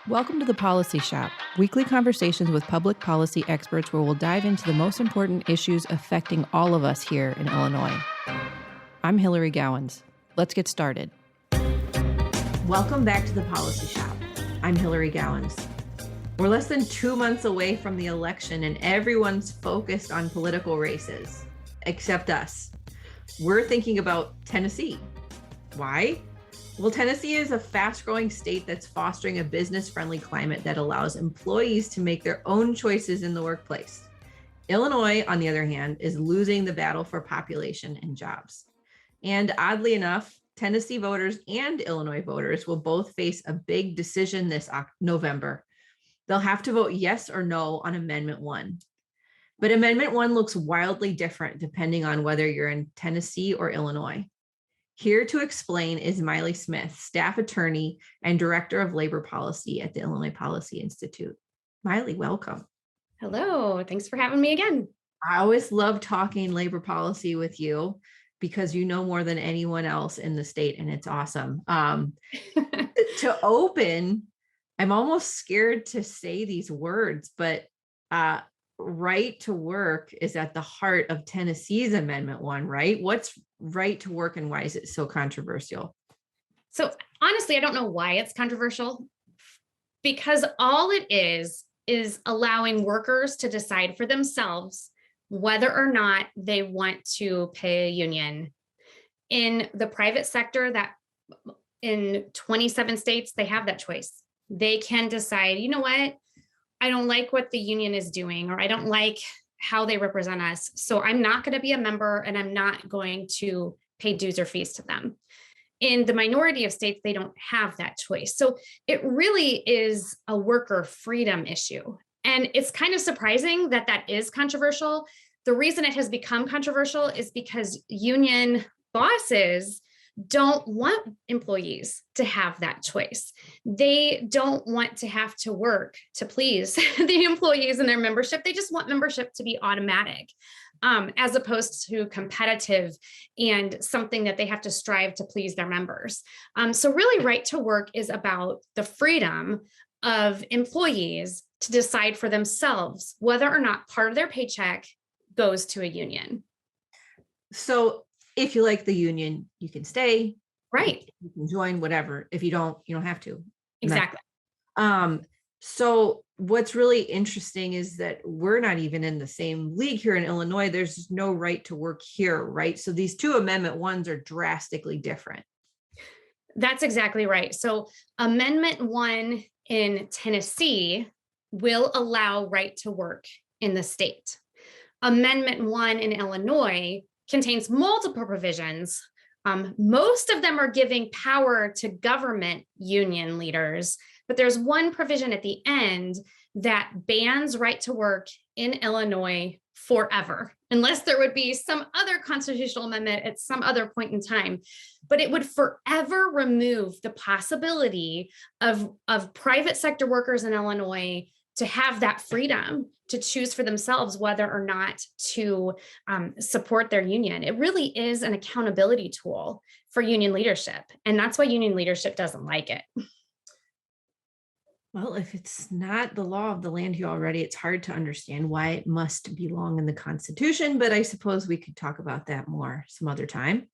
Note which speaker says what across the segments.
Speaker 1: Welcome to the Policy Shop, weekly conversations with public policy experts where we'll dive into the most important issues affecting all of us here in Illinois. I'm Hillary Gowans. Let's get started. Welcome back to the Policy Shop. I'm Hillary Gowans. We're less than 2 months away from the election and everyone's focused on political races, except us. We're thinking about Tennessee. Why? Well, Tennessee is a fast-growing state that's fostering a business-friendly climate that allows employees to make their own choices in the workplace. Illinois, on the other hand, is losing the battle for population and jobs. And oddly enough, Tennessee voters and Illinois voters will both face a big decision this November. They'll have to vote yes or no on Amendment 1. But Amendment 1 looks wildly different depending on whether you're in Tennessee or Illinois. Here to explain is Mailee Smith, staff attorney and director of labor policy at the Illinois Policy Institute. Mailee, welcome.
Speaker 2: Hello, thanks for having me again.
Speaker 1: I always love talking labor policy with you because you know more than anyone else in the state, and it's awesome. To open, I'm almost scared to say these words, but right to work is at the heart of Tennessee's Amendment 1, right? What's right to work and why is it so controversial?
Speaker 2: So honestly, I don't know why it's controversial, because all it is allowing workers to decide for themselves whether or not they want to pay a union. In the private sector, that in 27 states, they have that choice. They can decide, you know what? I don't like what the union is doing, or I don't like how they represent us. So I'm not going to be a member and I'm not going to pay dues or fees to them. In the minority of states, they don't have that choice. So it really is a worker freedom issue. And it's kind of surprising that that is controversial. The reason it has become controversial is because union bosses don't want employees to have that choice. They don't want to have to work to please the employees and their membership. They just want membership to be automatic, as opposed to competitive and something that they have to strive to please their members. So really, right to work is about the freedom of employees to decide for themselves whether or not part of their paycheck goes to a union.
Speaker 1: So if you like the union, you can stay.
Speaker 2: Right.
Speaker 1: You can join, whatever. If you don't, you don't have to.
Speaker 2: Exactly.
Speaker 1: So what's really interesting is that we're not even in the same league here in Illinois. There's no right to work here, right? So these two Amendment 1s are drastically different.
Speaker 2: That's exactly right. So Amendment 1 in Tennessee will allow right to work in the state. Amendment 1 in Illinois contains multiple provisions. Most of them are giving power to government union leaders, but there's one provision at the end that bans right to work in Illinois forever, unless there would be some other constitutional amendment at some other point in time. But it would forever remove the possibility of private sector workers in Illinois to have that freedom to choose for themselves whether or not to support their union. It really is an accountability tool for union leadership. And that's why union leadership doesn't like it.
Speaker 1: Well, if it's not the law of the land here already, it's hard to understand why it must belong in the Constitution, but I suppose we could talk about that more some other time.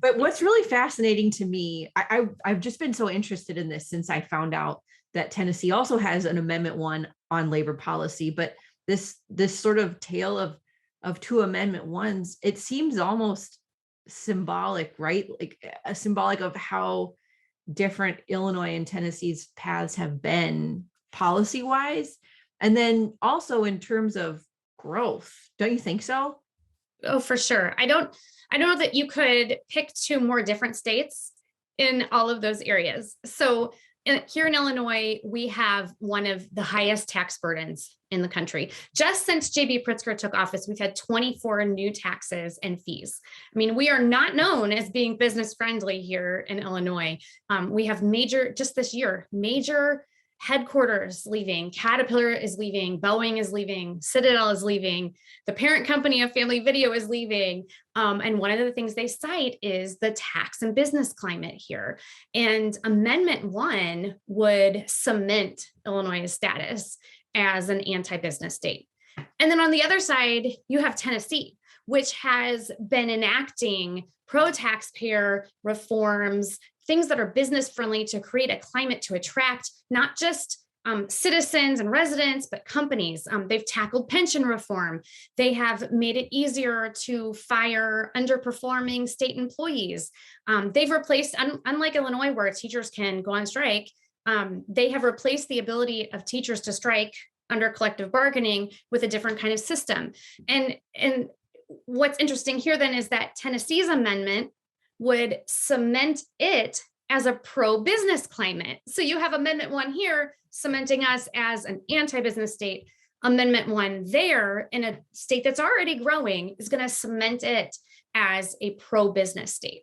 Speaker 1: But what's really fascinating to me, I've just been so interested in this since I found out that Tennessee also has an Amendment 1 on labor policy, but this sort of tale of two Amendment 1s, it seems almost symbolic, right? Like a symbolic of how different Illinois and Tennessee's paths have been policy-wise. And then also in terms of growth, don't you think so?
Speaker 2: Oh, for sure. I don't know that you could pick two more different states in all of those areas. So here in Illinois, we have one of the highest tax burdens in the country. Just since J.B. Pritzker took office, we've had 24 new taxes and fees. I mean, we are not known as being business friendly here in Illinois. We have just this year, major headquarters leaving, Caterpillar is leaving, Boeing is leaving, Citadel is leaving, the parent company of Family Video is leaving. And one of the things they cite is the tax and business climate here. And Amendment 1 would cement Illinois' status as an anti-business state. And then on the other side, you have Tennessee, which has been enacting pro-taxpayer reforms, things that are business friendly to create a climate to attract not just citizens and residents, but companies. They've tackled pension reform. They have made it easier to fire underperforming state employees. They've replaced, unlike Illinois, where teachers can go on strike, they have replaced the ability of teachers to strike under collective bargaining with a different kind of system. And what's interesting here then is that Tennessee's amendment would cement it as a pro-business climate. So you have Amendment 1 here cementing us as an anti-business state. Amendment 1 there in a state that's already growing is going to cement it as a pro-business state.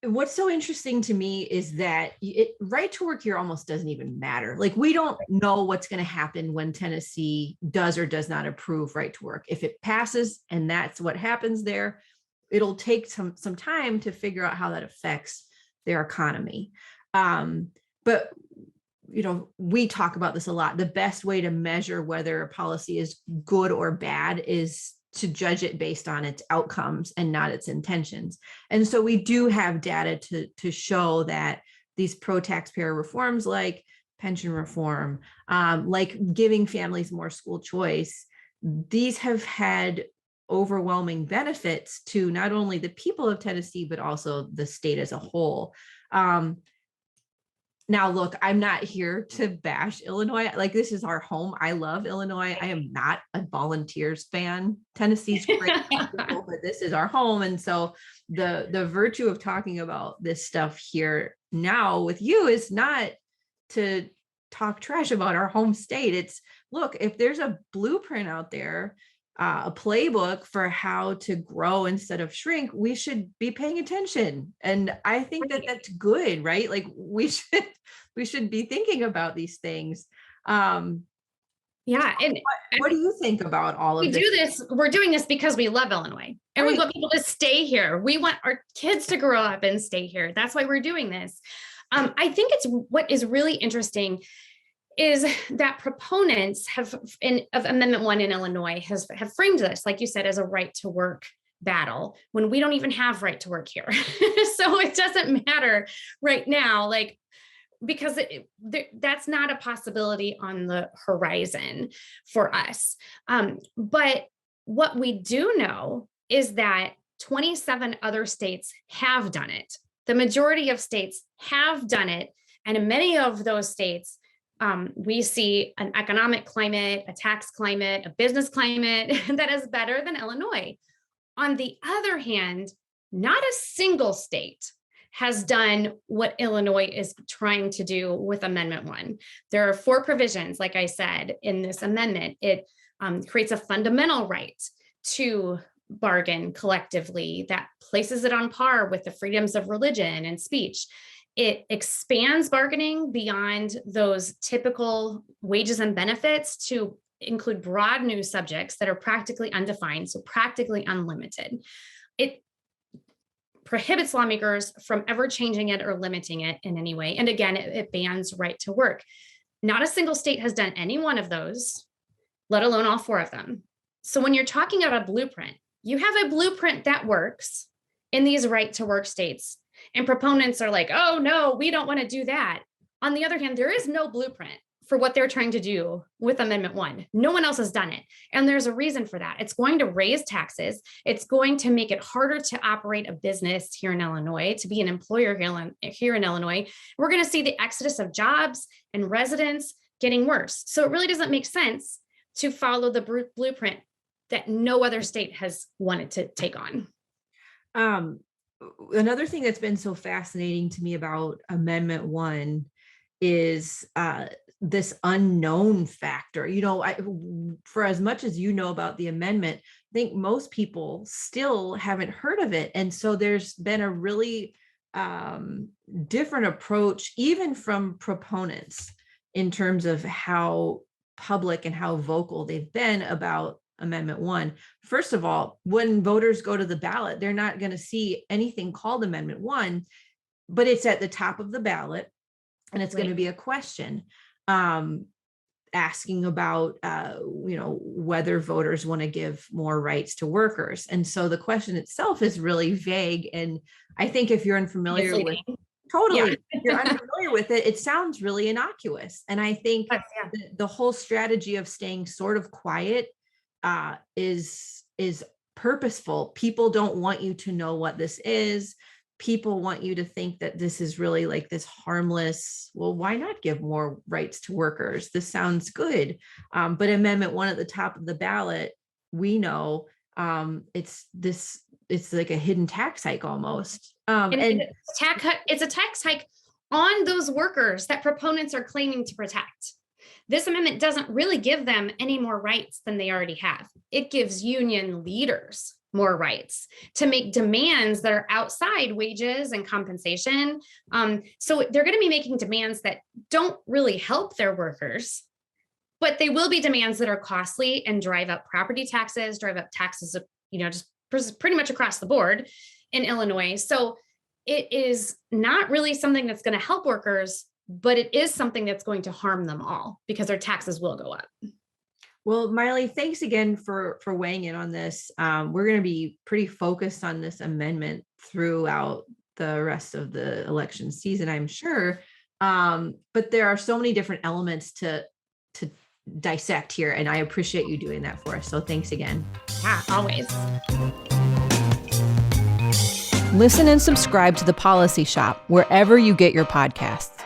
Speaker 3: What's so interesting to me is that right to work here almost doesn't even matter. Like, we don't know what's going to happen when Tennessee does or does not approve right to work. If it passes and that's what happens there, it'll take some time to figure out how that affects their economy. But, we talk about this a lot. The best way to measure whether a policy is good or bad is to judge it based on its outcomes and not its intentions. And so we do have data to show that these pro-taxpayer reforms, like pension reform, like giving families more school choice, these have had overwhelming benefits to not only the people of Tennessee, but also the state as a whole. Now, look, I'm not here to bash Illinois. Like, this is our home. I love Illinois. I am not a Volunteers fan. Tennessee's great, but this is our home. And so the virtue of talking about this stuff here now with you is not to talk trash about our home state. It's, look, if there's a blueprint out there, a playbook for how to grow instead of shrink, we should be paying attention. And I think that that's good, right? Like, we should be thinking about these things.
Speaker 2: Yeah. And
Speaker 3: what do you think about all of this?
Speaker 2: We're doing this because we love Illinois and we want people to stay here. We want our kids to grow up and stay here. That's why we're doing this. I think what is really interesting is that proponents of Amendment 1 in Illinois have framed this, like you said, as a right to work battle when we don't even have right to work here. So it doesn't matter right now, because that's not a possibility on the horizon for us. But what we do know is that 27 other states have done it. The majority of states have done it. And in many of those states, we see an economic climate, a tax climate, a business climate that is better than Illinois. On the other hand, not a single state has done what Illinois is trying to do with Amendment 1. There are 4 provisions, like I said, in this amendment. It creates a fundamental right to bargain collectively that places it on par with the freedoms of religion and speech. It expands bargaining beyond those typical wages and benefits to include broad new subjects that are practically undefined, so practically unlimited. It prohibits lawmakers from ever changing it or limiting it in any way. And again, it bans right to work. Not a single state has done any one of those, let alone all 4 of them. So when you're talking about a blueprint, you have a blueprint that works in these right to work states. And proponents are like, oh, no, we don't want to do that. On the other hand, there is no blueprint for what they're trying to do with Amendment 1. No one else has done it. And there's a reason for that. It's going to raise taxes. It's going to make it harder to operate a business here in Illinois, to be an employer here in Illinois. We're going to see the exodus of jobs and residents getting worse. So it really doesn't make sense to follow the blueprint that no other state has wanted to take on.
Speaker 3: Another thing that's been so fascinating to me about Amendment 1 is this unknown factor. For as much as you know about the amendment, I think most people still haven't heard of it. And so there's been a really different approach, even from proponents, in terms of how public and how vocal they've been about Amendment 1. First of all, when voters go to the ballot, they're not going to see anything called Amendment 1, but it's at the top of the ballot, and it's going to be a question asking about, whether voters want to give more rights to workers. And so the question itself is really vague. And I think if you're unfamiliar with if you're unfamiliar with it, it sounds really innocuous. And I think the whole strategy of staying sort of quiet is purposeful. People don't want you to know what this is. People want you to think that this is really like this harmless, well, why not give more rights to workers? This sounds good. But Amendment 1 at the top of the ballot, we know it's like a hidden tax hike almost.
Speaker 2: And it's a tax hike on those workers that proponents are claiming to protect. This amendment doesn't really give them any more rights than they already have. It gives union leaders more rights to make demands that are outside wages and compensation. So they're going to be making demands that don't really help their workers, but they will be demands that are costly and drive up property taxes, drive up taxes, just pretty much across the board in Illinois. So it is not really something that's going to help workers, but it is something that's going to harm them all because their taxes will go up.
Speaker 3: Well, Mailee, thanks again for weighing in on this. We're going to be pretty focused on this amendment throughout the rest of the election season, I'm sure. But there are so many different elements to dissect here, and I appreciate you doing that for us. So thanks again.
Speaker 2: Yeah, always.
Speaker 1: Listen and subscribe to The Policy Shop wherever you get your podcasts.